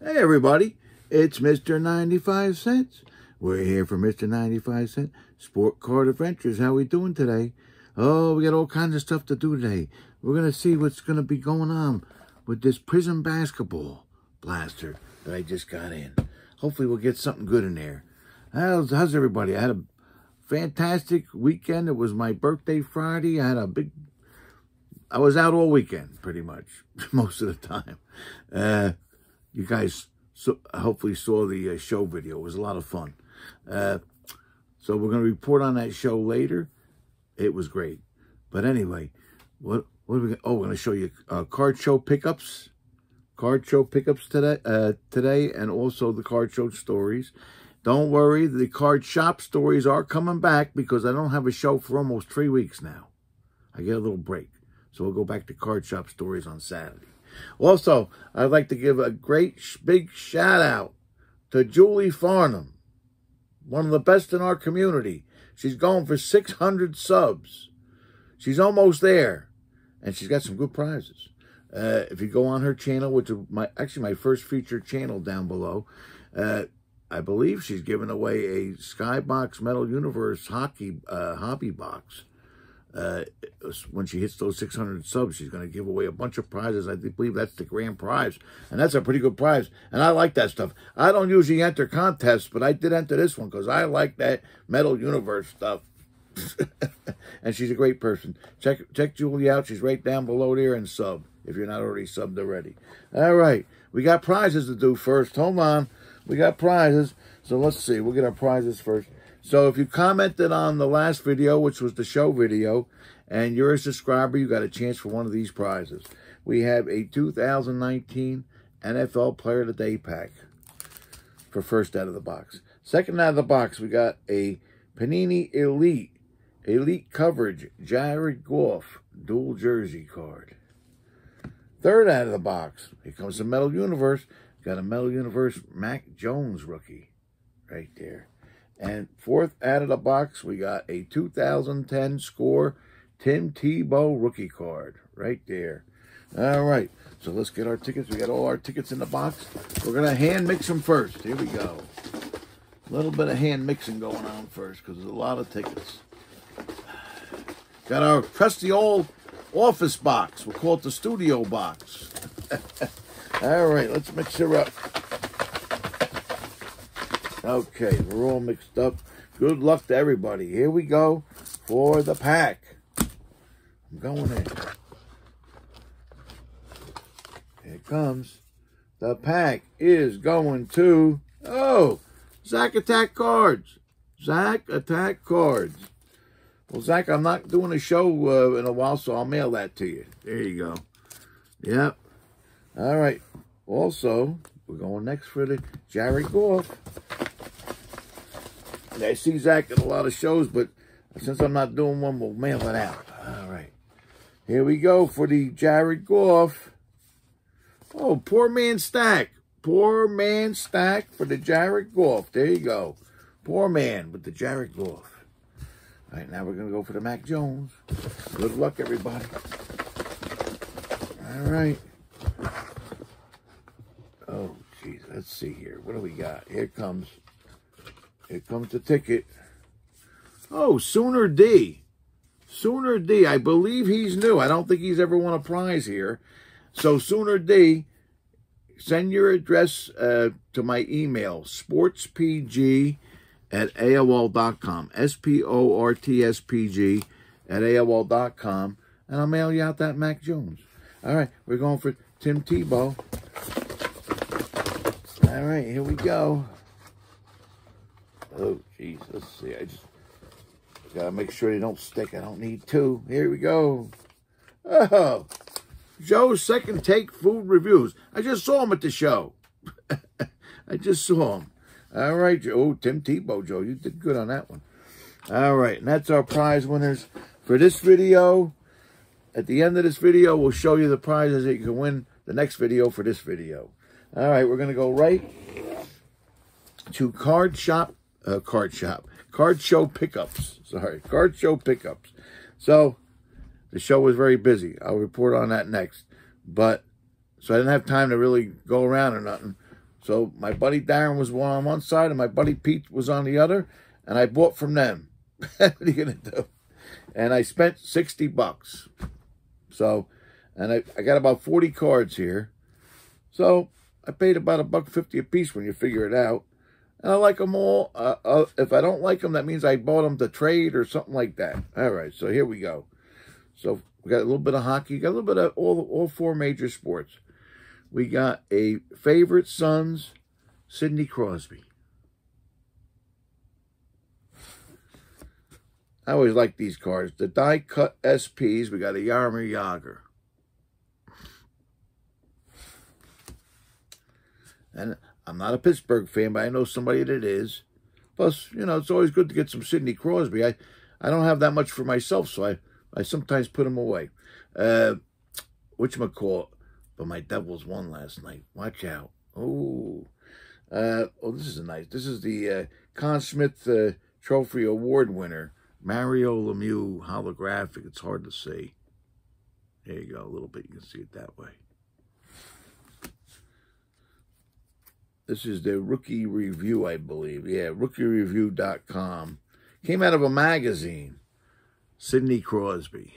Hey everybody, it's Mr. 95 Cents. We're here for Mr. 95 Cent Sport Card Adventures. How we doing today? Oh, we got all kinds of stuff to do today. We're going to see what's going to be going on with this Prism basketball blaster that I just got in. Hopefully we'll get something good in there. How's everybody? I had a fantastic weekend. It was my birthday Friday. I was out all weekend, pretty much, most of the time. You guys hopefully saw the show video. It was a lot of fun. So we're going to report on that show later. It was great. But anyway, what are we? Oh, we're going to show you card show pickups. Card show pickups today, and also the card show stories. Don't worry, the card shop stories are coming back because I don't have a show for almost 3 weeks now. I get a little break. So we'll go back to card shop stories on Saturday. Also, I'd like to give a great big shout out to Julie Farnham, one of the best in our community. She's going for 600 subs. She's almost there, and she's got some good prizes. If you go on her channel, which is my first featured channel down below, I believe she's giving away a Skybox Metal Universe hobby box. When she hits those 600 subs, she's going to give away a bunch of prizes. I believe that's the grand prize, and that's a pretty good prize, and I like that stuff. I don't usually enter contests, but I did enter this one because I like that Metal Universe stuff. And she's a great person. Check Julie out. She's right down below there, and sub if you're not already subbed already. All right, we got prizes to do first. Hold on, we got prizes, so let's see. We'll get our prizes first. So if you commented on the last video, which was the show video, and you're a subscriber, you got a chance for one of these prizes. We have a 2019 NFL Player of the Day pack for first out of the box. Second out of the box, we got a Panini Elite Coverage Jared Goff dual jersey card. Third out of the box, here comes the Metal Universe. Got a Metal Universe Mac Jones rookie right there. And fourth out of the box, we got a 2010 score Tim Tebow rookie card right there. All right, so let's get our tickets. We got all our tickets in the box. We're going to hand mix them first. Here we go. A little bit of hand mixing going on first because there's a lot of tickets. Got our trusty old office box. We'll call it the studio box. All right, let's mix her up. Okay, we're all mixed up. Good luck to everybody. Here we go for the pack. I'm going in. Here it comes. The pack is going to, Zach Attack Cards. Zach Attack Cards. Well, Zach, I'm not doing a show in a while, so I'll mail that to you. There you go. Yep. All right. Also, we're going next for the Jared Goff. I see Zach at a lot of shows, but since I'm not doing one, we'll mail it out. All right. Here we go for the Jared Goff. Oh, poor man stack. Poor man stack for the Jared Goff. There you go. Poor man with the Jared Goff. All right, now we're going to go for the Mac Jones. Good luck, everybody. All right. Oh, geez. Let's see here. What do we got? Here comes the ticket. Oh, Sooner D. Sooner D. I believe he's new. I don't think he's ever won a prize here. So, Sooner D, send your address to my email, sportspg@aol.com. sportspg@aol.com. And I'll mail you out that Mac Jones. All right, we're going for Tim Tebow. All right, here we go. Oh, geez, let's see. I just got to make sure they don't stick. I don't need two. Here we go. Oh, Joe's Second Take Food Reviews. I just saw him at the show. I just saw him. All right, Joe. Oh, Tim Tebow, Joe. You did good on that one. All right, and that's our prize winners for this video. At the end of this video, we'll show you the prizes that you can win the next video for this video. All right, we're going to go right to card show pickups. Sorry, card show pickups. So the show was very busy. I'll report on that next. So I didn't have time to really go around or nothing. So my buddy Darren was on one side and my buddy Pete was on the other, and I bought from them. What are you going to do? And I spent $60. So, and I got about 40 cards here. So I paid about $1.50 a piece when you figure it out. And I like them all. If I don't like them, that means I bought them to trade or something like that. All right, so here we go. So we got a little bit of hockey. Got a little bit of all four major sports. We got a favorite sons, Sidney Crosby. I always like these cards. The die-cut SPs, we got a Jaromir Jagr. And I'm not a Pittsburgh fan, but I know somebody that is. Plus, you know, it's always good to get some Sidney Crosby. I don't have that much for myself, so I sometimes put them away. Whatchamacallit? But my Devils won last night. Watch out. Oh, this is nice. This is the Conn Smith Trophy Award winner, Mario Lemieux holographic. It's hard to see. There you go, a little bit. You can see it that way. This is the Rookie Review, I believe. Yeah, rookiereview.com. Came out of a magazine. Sidney Crosby.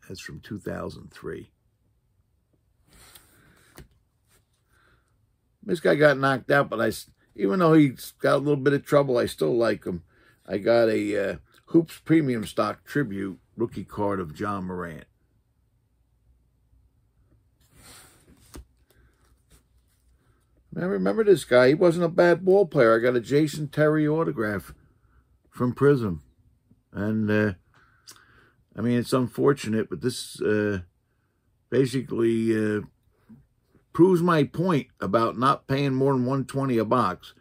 That's from 2003. This guy got knocked out, but even though he's got a little bit of trouble, I still like him. I got a Hoops Premium Stock Tribute rookie card of John Morant. I remember this guy. He wasn't a bad ball player. I got a Jason Terry autograph from Prism. And, I mean, it's unfortunate, but this basically proves my point about not paying more than $120 a box.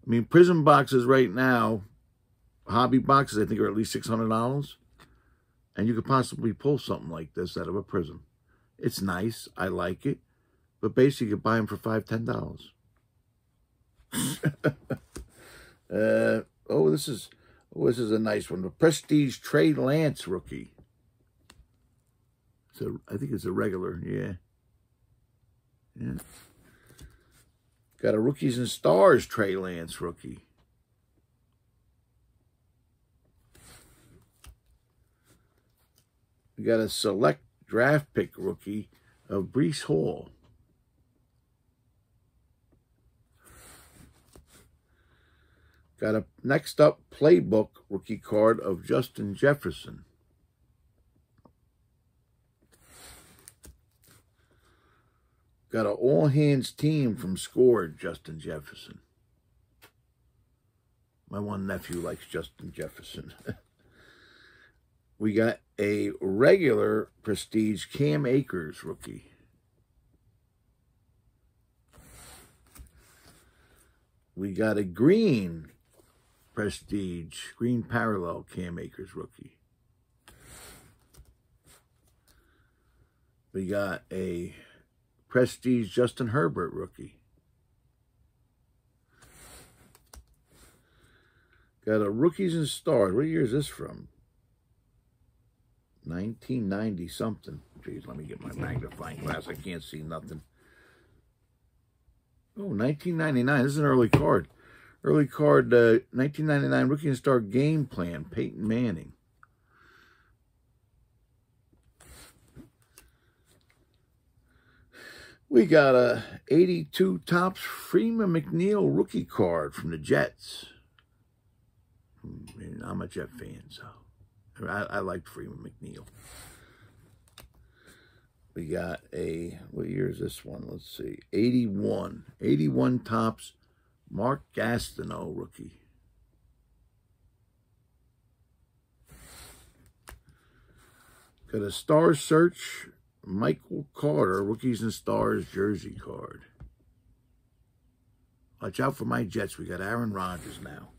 I mean, Prism boxes right now, hobby boxes, I think are at least $600. And you could possibly pull something like this out of a Prism. It's nice. I like it. But basically, you could buy them for $5, $10. This is a nice one. The Prestige Trey Lance rookie. So I think it's a regular, yeah. Yeah. Got a Rookies and Stars Trey Lance rookie. We got a select draft pick rookie of Breece Hall. Got a next up playbook rookie card of Justin Jefferson. Got an all-hands team from Scored, Justin Jefferson. My one nephew likes Justin Jefferson. We got a regular Prestige Cam Akers rookie. We got a green Prestige, green parallel Cam Akers rookie. We got a Prestige Justin Herbert rookie. Got a Rookies and Stars. What year is this from? 1990 something. Jeez, let me get my magnifying glass. I can't see nothing. Oh, 1999. This is an early card. Early card, 1999 Rookie and Star Game Plan, Peyton Manning. We got a 82 Topps Freeman McNeil rookie card from the Jets. I'm a Jet fan, so I like Freeman McNeil. We got a, what year is this one? Let's see, 81. 81 Topps Mark Gastineau rookie. Got a Star Search Michael Carter Rookies and Stars jersey card. Watch out for my Jets. We got Aaron Rodgers now.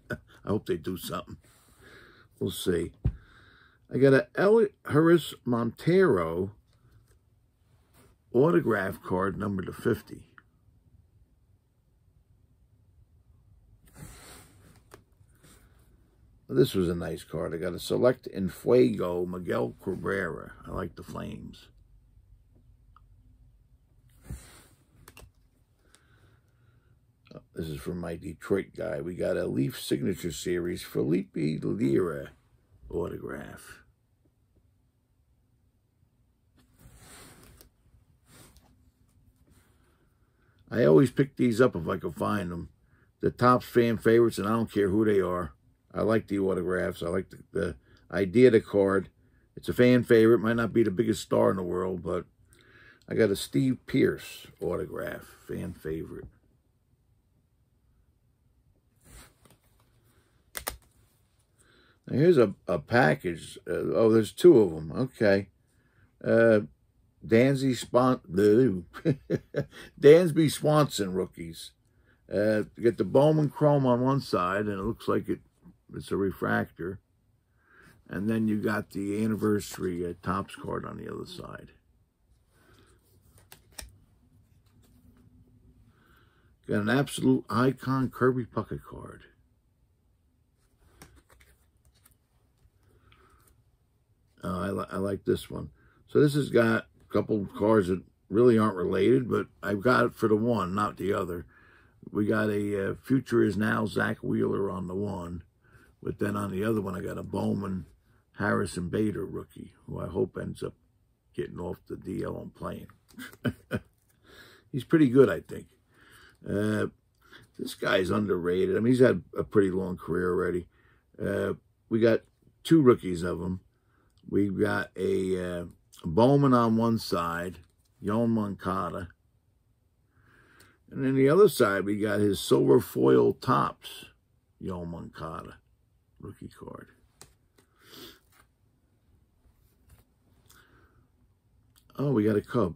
I hope they do something. We'll see. I got a Elliot Harris Montero autograph card number to 50. This was a nice card. I got a Select in Fuego Miguel Cabrera. I like the Flames. This is from my Detroit guy. We got a Leaf Signature Series Felipe Lira autograph. I always pick these up if I can find them. The Topps fan favorites, and I don't care who they are. I like the autographs. I like the idea of the card. It's a fan favorite. Might not be the biggest star in the world, but I got a Steve Pearce autograph, fan favorite. Now here's a package. Oh, there's two of them. Okay. Dansby Swanson rookies. You get the Bowman Chrome on one side, and it looks like it's a refractor. And then you got the anniversary Topps card on the other side. Got an absolute icon Kirby Puckett card. I like this one. So this has got a couple of cards that really aren't related, but I've got it for the one, not the other. We got a Future Is Now Zach Wheeler on the one, but then on the other one I got a Bowman Harrison Bader rookie, who I hope ends up getting off the DL and playing. He's pretty good, I think. This guy's underrated. I mean, he's had a pretty long career already. We got two rookies of him. We've got a Bowman on one side, Yoan Moncada. And then the other side, we got his silver foil Topps, Yoan Moncada rookie card. Oh, we got a Cub.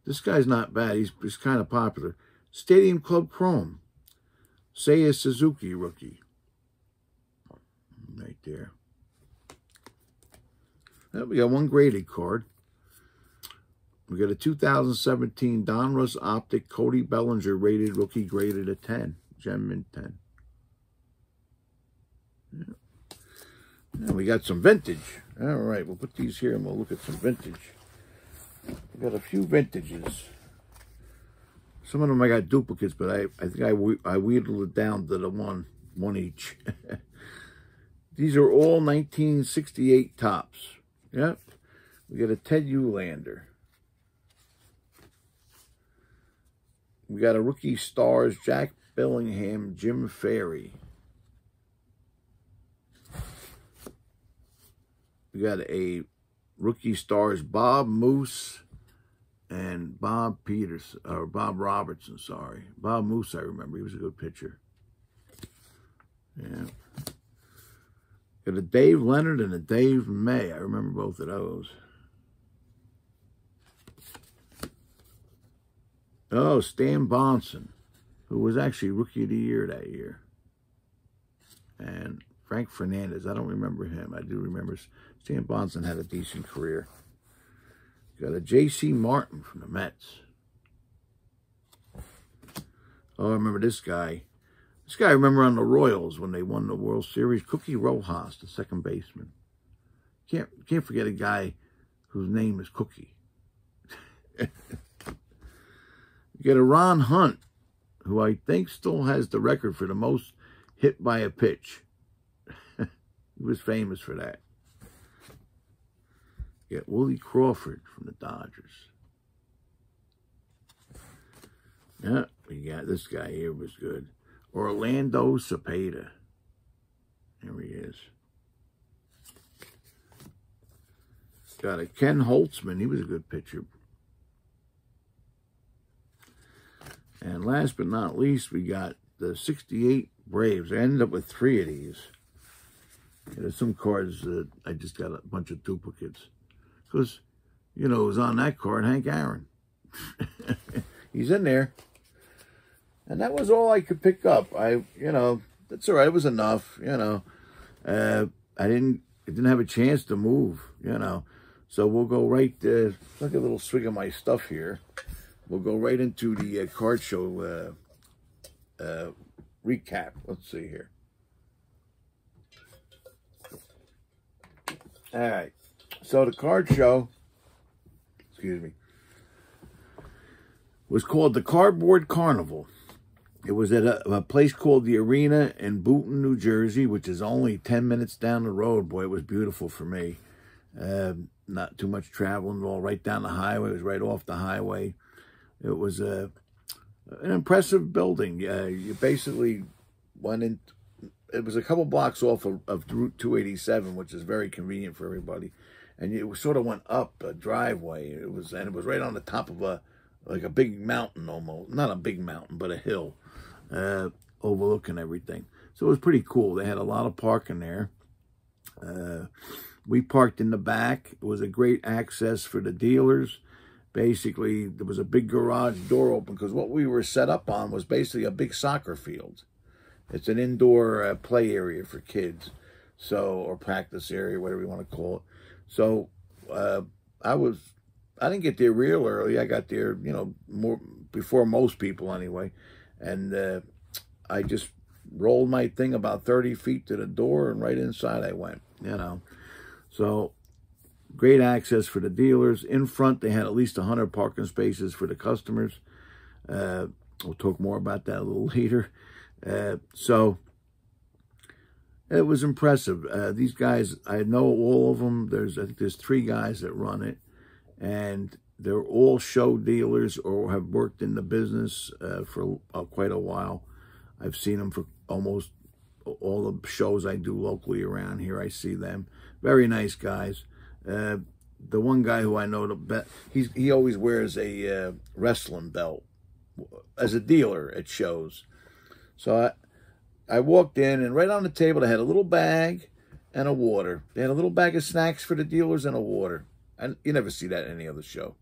This guy's not bad. He's kind of popular. Stadium Club Chrome. Seiya Suzuki rookie. Right there. We got one graded card. We got a 2017 Donruss Optic Cody Bellinger rated rookie graded at 10. Gem mint 10. Yeah. And we got some vintage. All right, we'll put these here and we'll look at some vintage. We got a few vintages. Some of them I got duplicates, but I think I wheedled it down to the one each. These are all 1968 Topps. Yep. We got a Ted Uhlander. We got a Rookie Stars, Jack Bellingham, Jim Ferry. We got a Rookie Stars, Bob Moose and Bob Peterson, or Bob Robertson, sorry. Bob Moose, I remember. He was a good pitcher. Yeah. Got a Dave Leonard and a Dave May. I remember both of those. Oh, Stan Bonson, who was actually Rookie of the Year that year. And Frank Fernandez, I don't remember him. I do remember Stan Bonson had a decent career. Got a J.C. Martin from the Mets. Oh, I remember this guy. This guy I remember on the Royals when they won the World Series. Cookie Rojas, the second baseman. Can't forget a guy whose name is Cookie. You get a Ron Hunt, who I think still has the record for the most hit by a pitch. He was famous for that. You get Willie Crawford from the Dodgers. Yeah, we got this guy here was good. Orlando Cepeda. Here he is. Got a Ken Holtzman. He was a good pitcher. And last but not least, we got the 68 Braves. I ended up with 3 of these. There's some cards that I just got a bunch of duplicates. Because, you know, it was on that card, Hank Aaron. He's in there. And that was all I could pick up. You know, that's all right. It was enough, you know. I didn't have a chance to move, you know. So we'll go right there. Look at a little swig of my stuff here. We'll go right into the card show recap. Let's see here. All right. So the card show, excuse me, was called the Cardboard Carnival. It was at a place called the Arena in Boonton, New Jersey, which is only 10 minutes down the road. Boy, it was beautiful for me. Not too much traveling at all. Right down the highway. It was right off the highway. It was an impressive building. You basically went in. It was a couple blocks off of Route 287, which is very convenient for everybody. And it sort of went up a driveway. It was right on the top of a big mountain almost. Not a big mountain, but a hill. Overlooking everything. So it was pretty cool. They had a lot of parking there. We parked in the back. It was a great access for the dealers. Basically, there was a big garage door open because what we were set up on was basically a big soccer field. It's an indoor play area for kids, or practice area, whatever you want to call it. So I didn't get there real early. I got there, more before most people anyway. And I just rolled my thing about 30 feet to the door, and right inside I went, So great access for the dealers. In front, they had at least 100 parking spaces for the customers. We'll talk more about that a little later. So it was impressive. These guys, I know all of them. I think there's 3 guys that run it, and they're all show dealers or have worked in the business for quite a while. I've seen them for almost all the shows I do locally around here. I see them. Very nice guys. The one guy who I know, he always wears a wrestling belt as a dealer at shows. So I walked in, and right on the table, they had a little bag and a water. They had a little bag of snacks for the dealers and a water. And you never see that at any other show.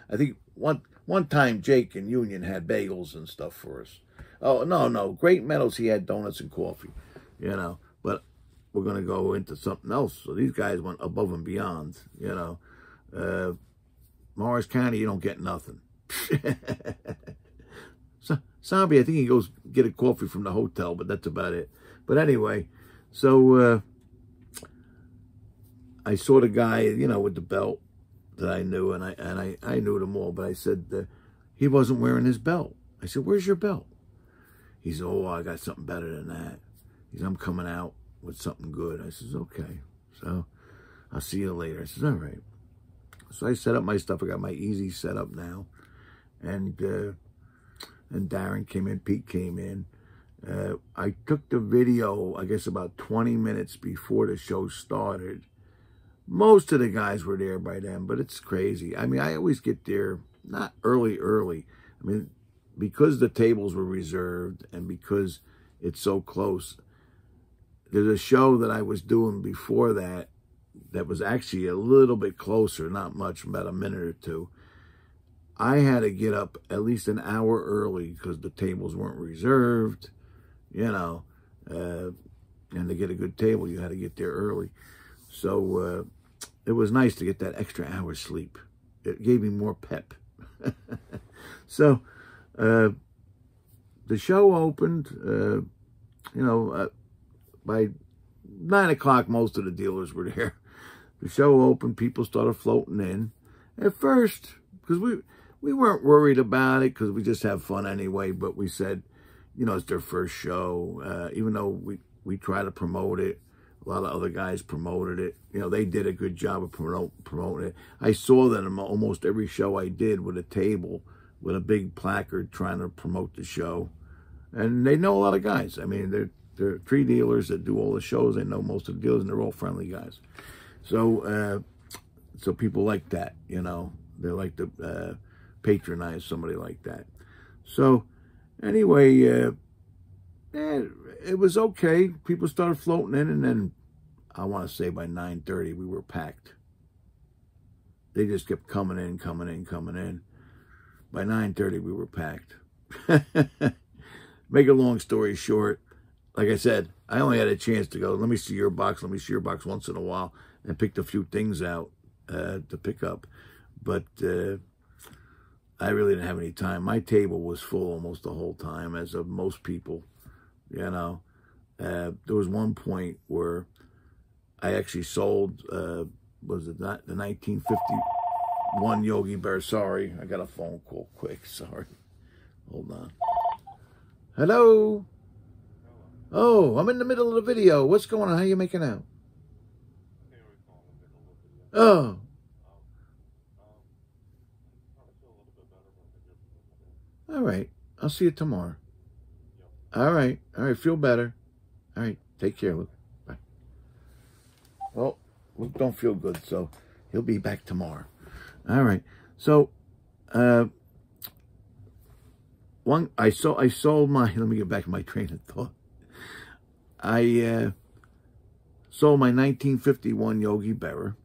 I think one time Jake and Union had bagels and stuff for us. Oh, no. Great Meadows, he had donuts and coffee, But we're going to go into something else. So these guys went above and beyond, Morris County, you don't get nothing. So, Sabi, I think he goes get a coffee from the hotel, but that's about it. But anyway, so I saw the guy, with the belt that I knew, and I knew them all, but I said, he wasn't wearing his belt. I said, where's your belt? He said, oh, I got something better than that. He said, I'm coming out with something good. I says, okay. So I'll see you later. I says, all right. So I set up my stuff. I got my easy set up now. And Darren came in, Pete came in. I took the video, I guess, about 20 minutes before the show started. Most of the guys were there by then, but it's crazy. I mean, I always get there, not early. I mean, because the tables were reserved and because it's so close, there's a show that I was doing before that was actually a little bit closer, not much, about a minute or two. I had to get up at least an hour early because the tables weren't reserved, and to get a good table, you had to get there early. So it was nice to get that extra hour's sleep. It gave me more pep. So the show opened, by 9 o'clock, most of the dealers were there. The show opened, people started floating in. At first, because we weren't worried about it because we just have fun anyway, but we said, it's their first show. Even though we try to promote it, a lot of other guys promoted it. They did a good job of promoting it. I saw them in almost every show I did with a table, with a big placard trying to promote the show. And they know a lot of guys. I mean, they're 3 dealers that do all the shows. They know most of the dealers, and they're all friendly guys. So so people like that, They like to patronize somebody like that. So anyway, it was okay. People started floating in, and then I want to say by 9:30 we were packed. They just kept coming in. By 9:30 we were packed. Make a long story short, like I said, I only had a chance to go, let me see your box once in a while, and picked a few things out to pick up. But I really didn't have any time. My table was full almost the whole time, as of most people, There was one point where I actually sold, was it not the 1951 Yogi Bear? Sorry, I got a phone call quick. Sorry. Hold on. Hello? Oh, I'm in the middle of the video. What's going on? How you making out? Oh. All right. I'll see you tomorrow. All right. All right. Feel better. All right. Take care, Luke. Bye. Well, Luke don't feel good, so he'll be back tomorrow. All right. So, I sold my, let me get back to my train of thought. I sold my 1951 Yogi Berra.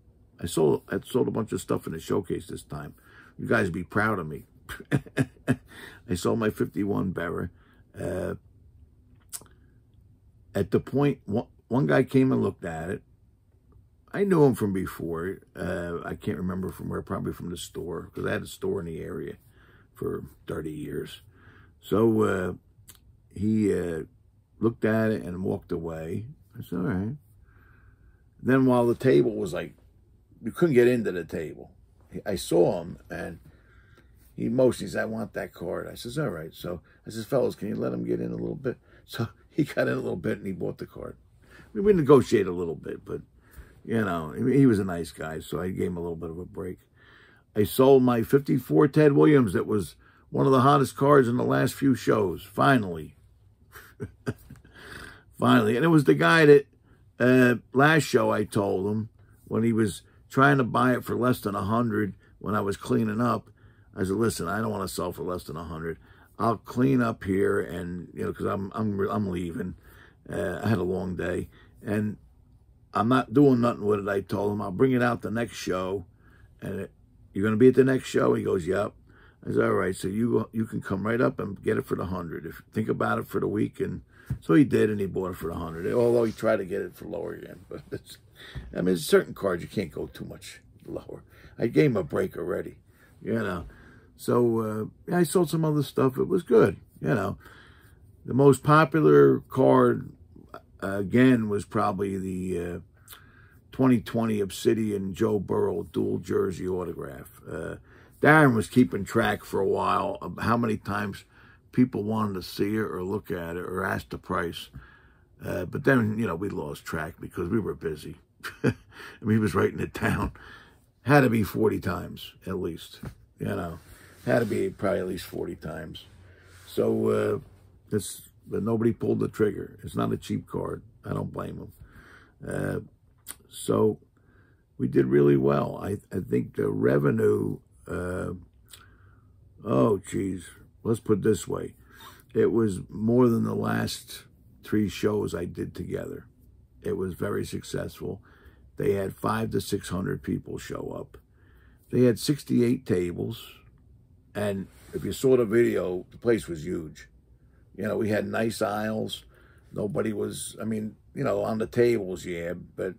I sold a bunch of stuff in the showcase this time. You guys be proud of me. I sold my 51 Berra. At the point, one guy came and looked at it. I knew him from before. I can't remember from where, probably from the store, because I had a store in the area for 30 years. So he looked at it and walked away. I said, all right. Then while the table was like, you couldn't get into the table, I saw him and he motioned. He said, I want that card. I says, all right. So I says, fellas, can you let him get in a little bit? So he got in a little bit and he bought the card. We negotiated a little bit, but, you know, he was a nice guy, so I gave him a little bit of a break. I sold my 54 Ted Williams that was one of the hottest cards in the last few shows, finally. Finally. And it was the guy that last show I told him when he was trying to buy it for less than 100 when I was cleaning up. I said, listen, I don't want to sell for less than 100. I'll clean up here and, you know, because I'm leaving. I had a long day. And I'm not doing nothing with it. I told him I'll bring it out the next show. And you're going to be at the next show? He goes, yep. I said, all right, so you can come right up and get it for the 100. Think about it for the week. And so he did, and he bought it for the 100. Although he tried to get it for lower again. But I mean, there's certain cards you can't go too much lower. I gave him a break already, you know. So I sold some other stuff. It was good, you know. The most popular card, again, was probably the 2020 Obsidian Joe Burrow dual jersey autograph. Darren was keeping track for a while of how many times people wanted to see it or look at it or ask the price. But then, you know, we lost track because we were busy. I mean, he was writing it down. Had to be 40 times at least, you know. Had to be probably at least 40 times. So but nobody pulled the trigger. It's not a cheap card. I don't blame them. So we did really well. I think the revenue, oh, geez, let's put it this way. It was more than the last 3 shows I did together. It was very successful. They had 500 to 600 people show up. They had 68 tables. And if you saw the video, the place was huge. You know, we had nice aisles. Nobody was, I mean, you know, on the tables, yeah, but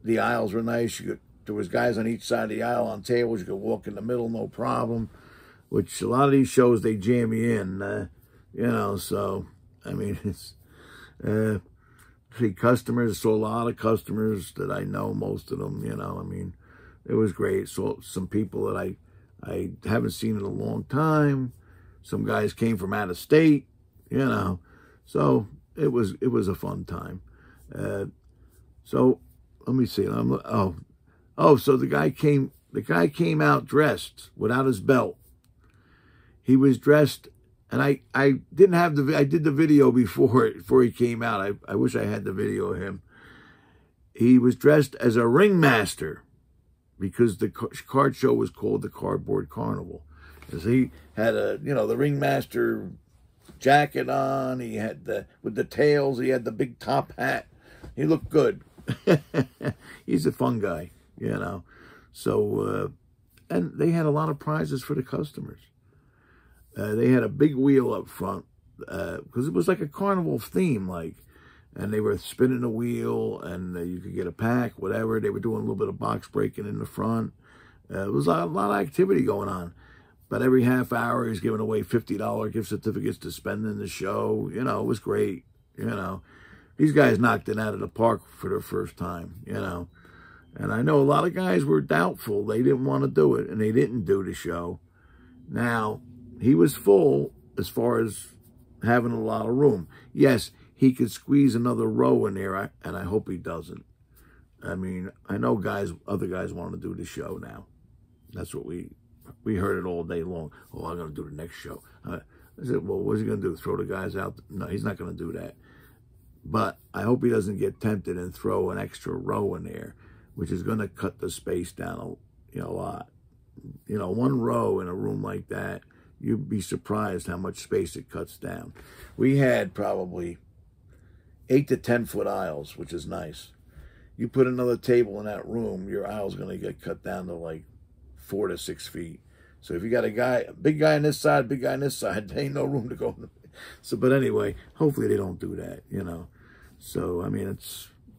the aisles were nice. There was guys on each side of the aisle on tables. You could walk in the middle, no problem, which a lot of these shows, they jam you in, you know, so, I mean, it's, see customers, saw a lot of customers that I know, most of them, you know, I mean, it was great. Saw some people that I haven't seen in a long time. Some guys came from out of state, you know. So it was a fun time. So let me see. So the guy came out dressed without his belt. He was dressed, and I didn't have I did the video before he came out. I wish I had the video of him. He was dressed as a ringmaster, because the card show was called the Cardboard Carnival. Because he had the ringmaster jacket on. He had with the tails. He had the big top hat. He looked good. He's a fun guy, you know. So, and they had a lot of prizes for the customers. They had a big wheel up front because it was like a carnival theme, like. And they were spinning the wheel, and you could get a pack, whatever. They were doing a little bit of box breaking in the front. There was a lot of activity going on. But every half hour, he was giving away $50 gift certificates to spend in the show. You know, it was great, you know. These guys knocked it out of the park for their first time, you know. And I know a lot of guys were doubtful. They didn't want to do it, and they didn't do the show. Now, he was full as far as having a lot of room. Yes, he could squeeze another row in there, and I hope he doesn't. I mean, I know other guys want to do the show now. That's what we heard it all day long. Oh, I'm going to do the next show. I said, well, what's he going to do? Throw the guys out? No, he's not going to do that. But I hope he doesn't get tempted and throw an extra row in there, which is going to cut the space down a lot. You know, one row in a room like that, you'd be surprised how much space it cuts down. We had probably 8 to 10 foot aisles, which is nice. You put another table in that room, your aisle's going to get cut down to like 4 to 6 feet. So if you got a big guy on this side, big guy on this side, there ain't no room to go. So, but anyway, hopefully they don't do that, you know. So, I mean,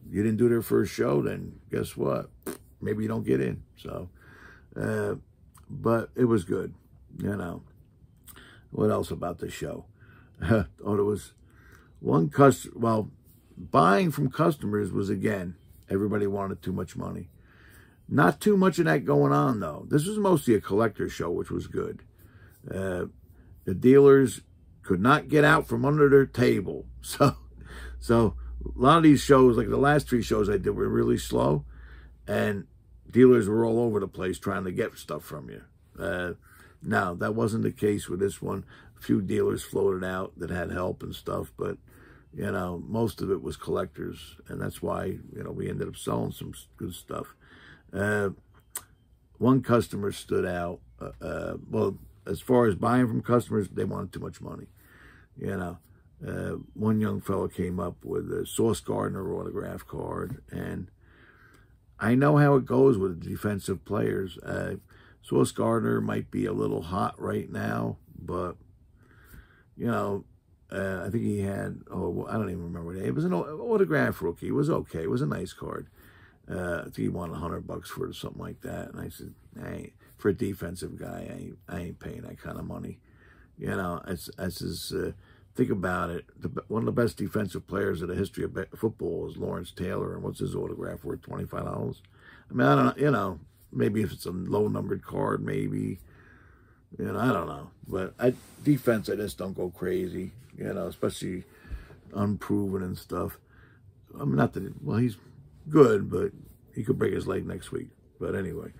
you didn't do their first show, then guess what? Maybe you don't get in. So, but it was good, you know. What else about the show? There was one customer. Well, buying from customers was, again, everybody wanted too much money. Not too much of that going on, though. This was mostly a collector show, which was good. The dealers could not get out from under their table. So a lot of these shows, like the last 3 shows I did, were really slow. And dealers were all over the place trying to get stuff from you. No, that wasn't the case with this one. A few dealers floated out that had help and stuff, but, you know, most of it was collectors. And that's why, you know, we ended up selling some good stuff. One customer stood out. Well, as far as buying from customers, they wanted too much money. You know, one young fellow came up with a Sauce Gardner autograph card, and I know how it goes with defensive players. Sauce Gardner might be a little hot right now, but, you know, I think he had, I don't even remember what it was, an autograph rookie. It was okay. It was a nice card. I think he wanted $100 for it or something like that. And I said, hey, for a defensive guy, I ain't paying that kind of money. You know, think about it. One of the best defensive players in the history of football is Lawrence Taylor. And what's his autograph worth? $25? I mean, I don't know, you know, maybe if it's a low-numbered card, maybe. You know, I don't know. But defense, I just don't go crazy, you know, especially unproven and stuff. I mean, not that, well, he's good, but he could break his leg next week. But anyway,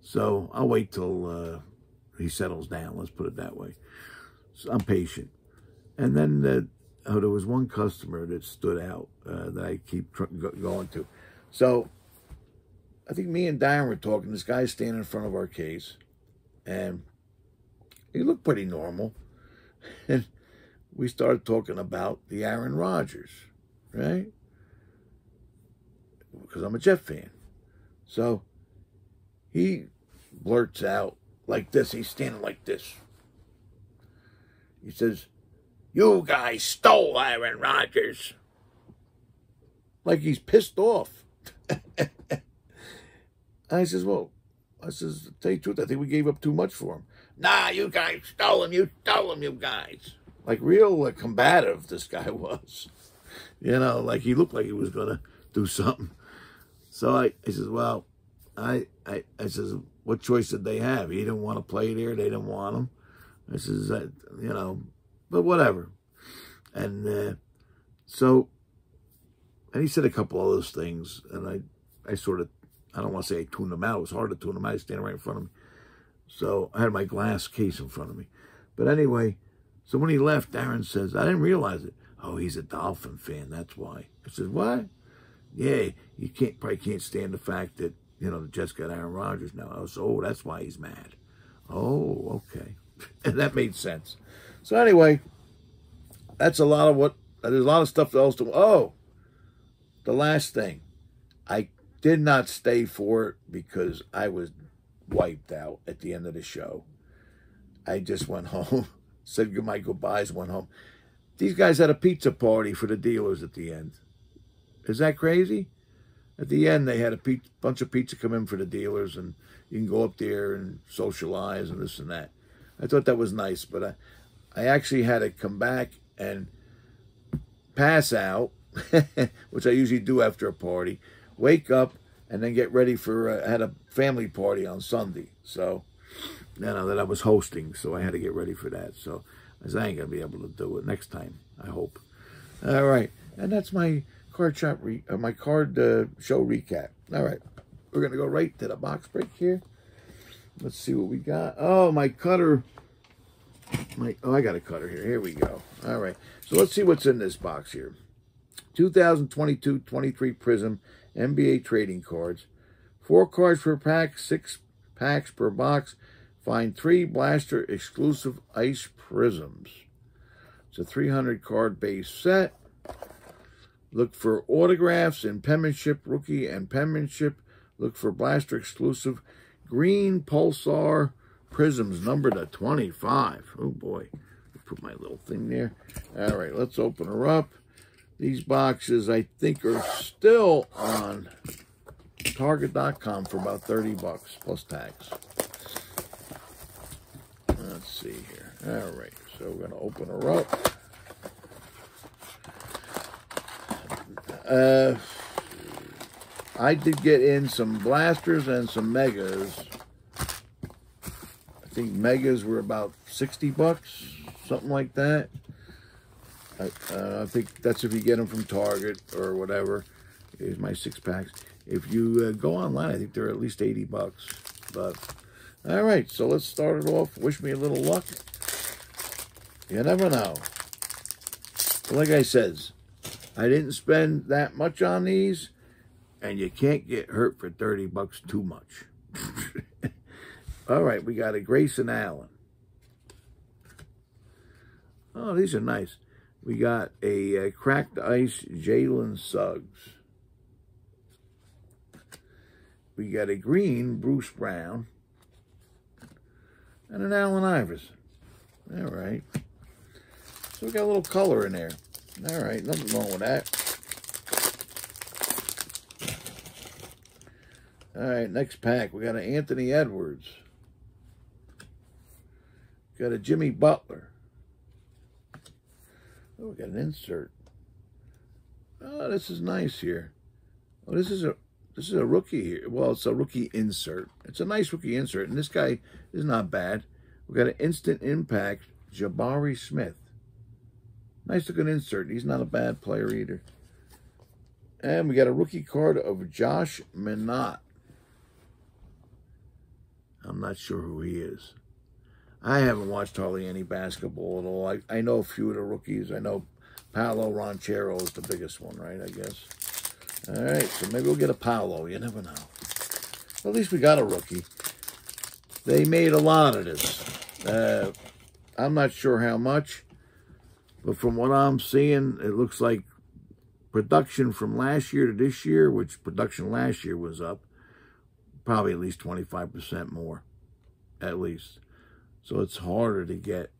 so I'll wait till he settles down. Let's put it that way. So I'm patient. And then there was one customer that stood out that I keep going to. So I think me and Darren were talking. This guy's standing in front of our case, and he looked pretty normal. And we started talking about the Aaron Rodgers, right? Because I'm a Jet fan. So he blurts out like this. He's standing like this. He says, "You guys stole Aaron Rodgers." Like he's pissed off. I says, to tell you the truth, I think we gave up too much for him. Nah, you guys stole him. You stole him, you guys. Like real combative this guy was. You know, like he looked like he was going to do something. So I says, well, I says, what choice did they have? He didn't want to play there. They didn't want him. I says, you know, but whatever. And and he said a couple of those things, and I sort of, I don't want to say I tuned him out. It was hard to tune him out. He's standing right in front of me. So I had my glass case in front of me. But anyway, so when he left, Darren says, I didn't realize it. Oh, he's a Dolphin fan. That's why. I said, what? Yeah, you probably can't stand the fact that, you know, the Jets got Aaron Rodgers now. I was, oh, that's why he's mad. Oh, okay. And that made sense. So anyway, that's a lot of there's a lot of stuff else to, the last thing. I did not stay for it because I was wiped out at the end of the show. I just went home, said my goodbyes, went home. These guys had a pizza party for the dealers at the end. Is that crazy? At the end, they had a bunch of pizza come in for the dealers, and you can go up there and socialize and this and that. I thought that was nice, but I actually had to come back and pass out, which I usually do after a party, wake up, and then get ready for, I had a family party on Sunday, so, you know, that I was hosting, so I had to get ready for that. So As I ain't going to be able to do it next time, I hope. All right. And that's my card shop, my card show recap. All right. We're going to go right to the box break here. Let's see what we got. Oh, my cutter. Oh, I got a cutter here. Here we go. All right. So let's see what's in this box here. 2022-23 Prism NBA trading cards. 4 cards per pack, 6 packs per box. Find 3 blaster exclusive ice prisms. It's a 300 card base set. Look for autographs and penmanship, rookie and penmanship. Look for blaster exclusive green pulsar prisms numbered to 25. Oh boy. Put my little thing there. All right, let's open her up. These boxes, I think, are still on Target.com for about 30 bucks plus tax. Let's see here. All right, so we're going to open her up. I did get in some blasters and some megas. I think megas were about 60 bucks, something like that. I think that's if you get them from Target or whatever. Here's my 6 packs. If you go online, I think they're at least 80 bucks. But, all right, so let's start it off. Wish me a little luck. You never know. Like I says, I didn't spend that much on these, and you can't get hurt for 30 bucks too much. All right, we got a Grayson Allen. Oh, these are nice. We got a cracked ice Jalen Suggs. We got a green Bruce Brown. And an Allen Iverson. All right. So we got a little color in there. All right, nothing wrong with that. All right, next pack. We got an Anthony Edwards. Got a Jimmy Butler. Oh, we got an insert. Oh, this is nice here. Oh, this is a rookie here. Well, it's a rookie insert. It's a nice rookie insert, and this guy is not bad. We got an instant impact Jabari Smith. Nice looking insert. He's not a bad player either. And we got a rookie card of Josh Minott. I'm not sure who he is. I haven't watched hardly any basketball at all. I know a few of the rookies. I know Paolo Ranchero is the biggest one, right, I guess. All right, so maybe we'll get a Paolo. You never know. Well, at least we got a rookie. They made a lot of this. I'm not sure how much, but from what I'm seeing, it looks like production from last year to this year, which production last year was up, probably at least 25% more, at least. So it's harder to get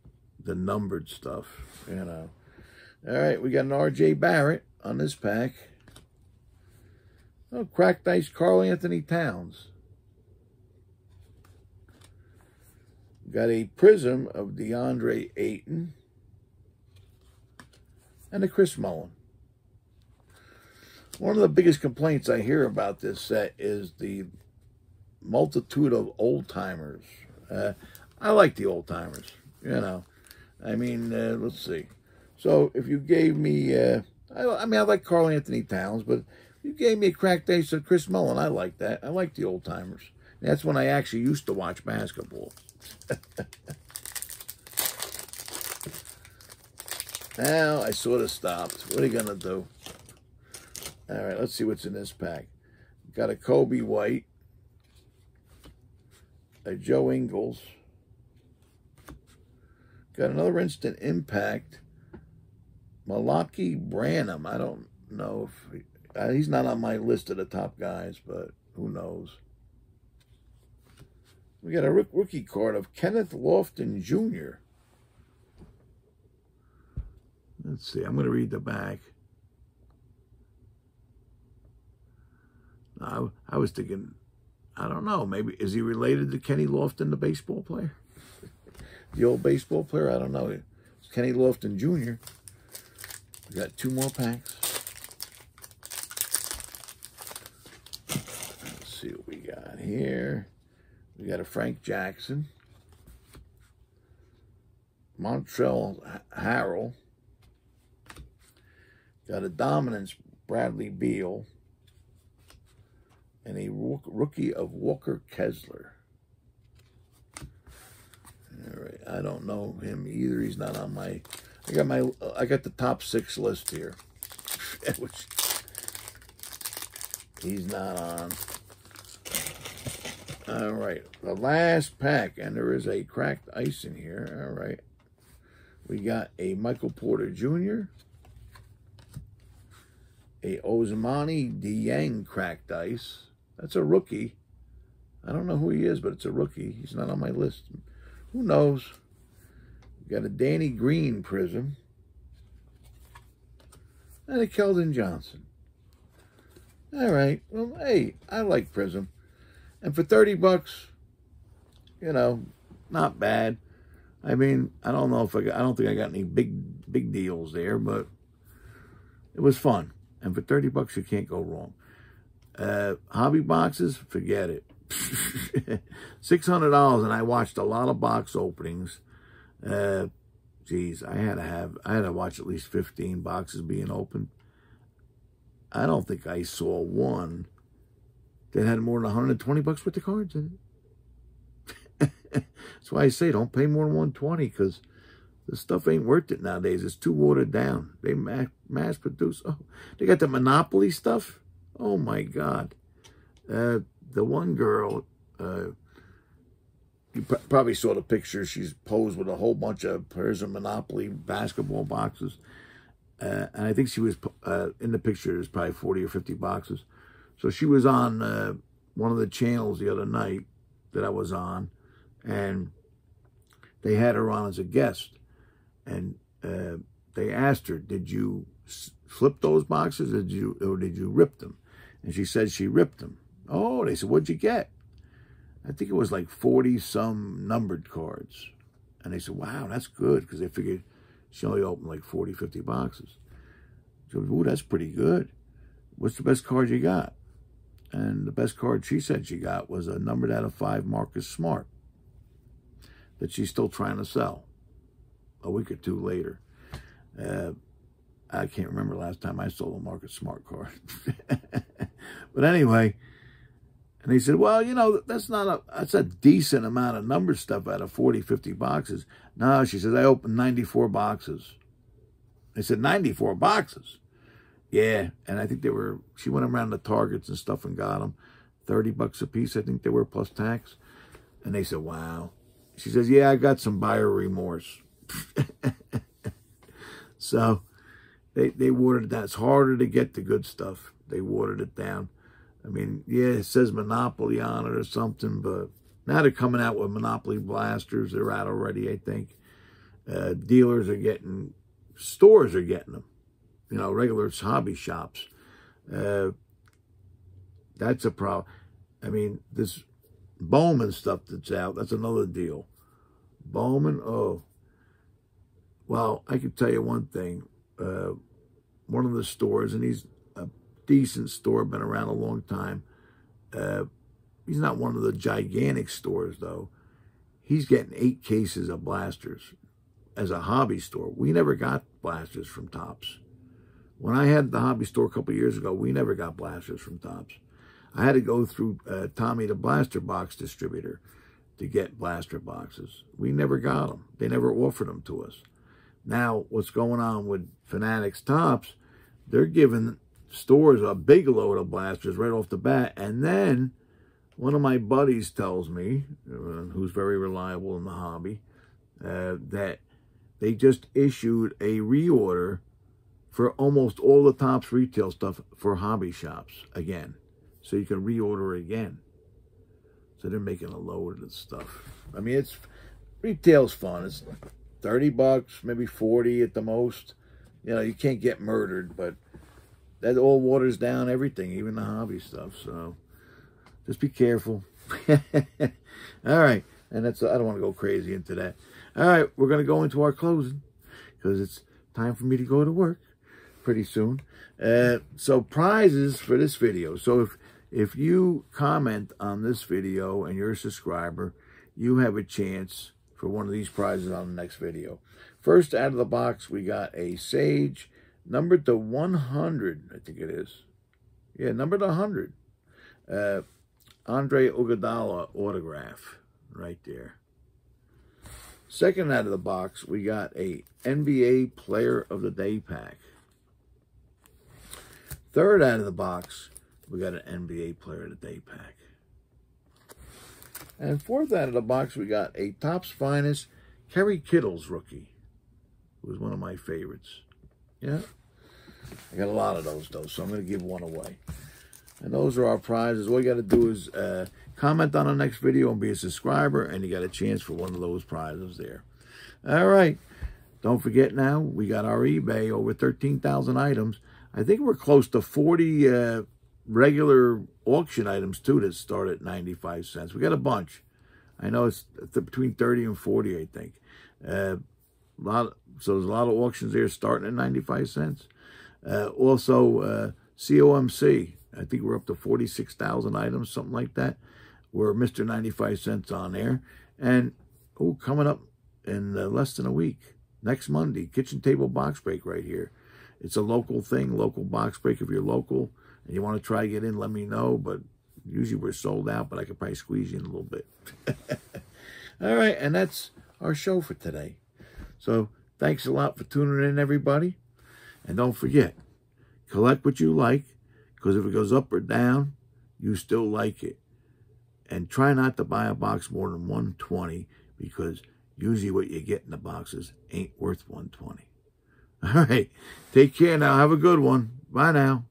the numbered stuff, you know. All right, we got an R.J. Barrett on this pack. Oh, cracked ice Karl Anthony Towns. Got a prism of DeAndre Ayton. And a Chris Mullin. One of the biggest complaints I hear about this set is the multitude of old-timers. I like the old-timers, you know. I mean, let's see. So if you gave me, I mean, I like Karl Anthony Towns, but if you gave me a cracked ace of Chris Mullin, I like that. I like the old-timers. That's when I actually used to watch basketball. Now I sort of stopped. What are you going to do? All right, let's see what's in this pack. Got a Kobe White, a Joe Ingles. Got another instant impact, Malaki Branham. I don't know if he's not on my list of the top guys, but who knows. We got a rookie card of Kenneth Lofton Jr. Let's see. I'm going to read the back. I was thinking, I don't know. Maybe, is he related to Kenny Lofton, the baseball player? The old baseball player? I don't know. It's Kenny Lofton Jr. We got 2 more packs. Let's see what we got here. We got a Frank Jackson. Montreal Harrell. Got a Dominance Bradley Beal. And a rookie of Walker Kessler. All right, I don't know him either. He's not on my. I got the top 6 list here, which he's not on. All right, the last pack, and there is a cracked ice in here. All right, we got a Michael Porter Jr., a Ousmane Dieng cracked ice. That's a rookie. I don't know who he is, but it's a rookie. He's not on my list. Who knows? We got a Danny Green Prism. And a Keldon Johnson. All right. Well, hey, I like Prism. And for 30 bucks, you know, not bad. I mean, I don't know if I don't think I got any big deals there, but it was fun. And for 30 bucks, you can't go wrong. Hobby boxes, forget it. $600, and I watched a lot of box openings. Geez, I had to watch at least 15 boxes being opened. I don't think I saw one that had more than 120 bucks worth of cards in it. That's why I say don't pay more than 120, because this stuff ain't worth it nowadays. It's too watered down. They mass produce. Oh, they got the Monopoly stuff. Oh, my God. The one girl, you probably saw the picture. She's posed with a whole bunch of pairs of Monopoly basketball boxes. And I think she was, in the picture, there's probably 40 or 50 boxes. So she was on one of the channels the other night that I was on. And they had her on as a guest. And they asked her, did you flip those boxes or did you rip them? And she said she ripped them. Oh, they said, what'd you get? I think it was like 40-some numbered cards. And they said, wow, that's good, because they figured she only opened like 40, 50 boxes. So, ooh, that's pretty good. What's the best card you got? And the best card she said she got was a numbered out of 5 Marcus Smart that she's still trying to sell a week or 2 later. I can't remember last time I sold a Marcus Smart card. But anyway, and he said, well, you know, that's a decent amount of number stuff out of 40, 50 boxes. No, she says, I opened 94 boxes. I said, 94 boxes? Yeah, and I think she went around the Targets and stuff and got them. 30 bucks a piece, I think they were, plus tax. And they said, wow. She says, yeah, I got some buyer remorse. So they watered it down. It's harder to get the good stuff. They watered it down. I mean, yeah, it says Monopoly on it or something, but now they're coming out with Monopoly blasters. They're out already, I think. Dealers are getting, stores are getting them. You know, regular hobby shops. That's a problem. I mean, this Bowman stuff that's out, that's another deal. Bowman, oh. Well, I can tell you one thing. One of the stores, and he's a decent store, been around a long time. He's not one of the gigantic stores, though. He's getting 8 cases of blasters as a hobby store. We never got blasters from Topps. When I had the hobby store a couple of years ago, we never got blasters from Topps. I had to go through Tommy the Blaster Box distributor to get blaster boxes. We never got them. They never offered them to us. Now, what's going on with Fanatics Topps, they're giving stores a big load of blasters right off the bat. And then one of my buddies tells me, who's very reliable in the hobby, that they just issued a reorder for almost all the Topps retail stuff for hobby shops again. So you can reorder again. So they're making a load of stuff. I mean, retail's fun. It's 30 bucks, maybe 40 at the most. You know, you can't get murdered, but that all waters down everything, even the hobby stuff. So just be careful. All right. And I don't want to go crazy into that. All right. We're going to go into our closing because it's time for me to go to work pretty soon. So prizes for this video. So if you comment on this video and you're a subscriber, you have a chance for one of these prizes on the next video. First out of the box, we got a Sage, numbered to 100, I think it is. Yeah, numbered to 100. Andre Iguodala autograph right there. Second out of the box, we got a NBA Player of the Day pack. Third out of the box, we got an NBA Player of the Day pack. And fourth out of the box, we got a Topps Finest Kerry Kittles rookie. Who was one of my favorites. Yeah. I got a lot of those, though, so I'm going to give one away. And those are our prizes. All you got to do is comment on the next video and be a subscriber, and you got a chance for one of those prizes there. All right. Don't forget now, we got our eBay, over 13,000 items. I think we're close to 40 regular auction items, too, that start at 95 cents. We got a bunch. I know it's between 30 and 40, I think. So there's a lot of auctions there starting at 95 cents. Also, COMC, I think we're up to 46,000 items, something like that. We're Mr. 95 cents on there. And, coming up in less than a week, next Monday, kitchen table box break right here. It's a local thing, local box break. If you're local and you want to try to get in, let me know. But usually we're sold out, but I could probably squeeze you in a little bit. All right, and that's our show for today. So thanks a lot for tuning in, everybody. And don't forget, collect what you like, because if it goes up or down, you still like it. And try not to buy a box more than 120, because usually what you get in the boxes ain't worth 120. All right. Take care now. Have a good one. Bye now.